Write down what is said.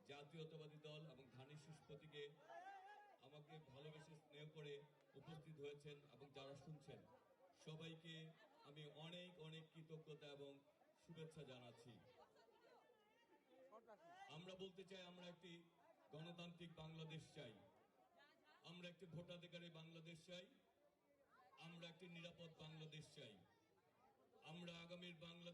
জাতীয়তাবাদী দল এবং ধানের শীষ প্রতীকে আমাকে ভালোবেসে স্নেহ করে উপস্থিত হয়েছেন এবং যারা শুনছেন সবাইকে আমি অনেক অনেক কৃতজ্ঞতা এবং শুভেচ্ছা জানাচ্ছি। আমরা বলতে চাই আমরা একটি গণতান্ত্রিক বাংলাদেশ চাই, আমরা একটি ভোটাধিকারী বাংলাদেশ চাই, আমরা একটি নিরাপদ বাংলাদেশ চাই। আমরা আগামীর বাংলাদেশ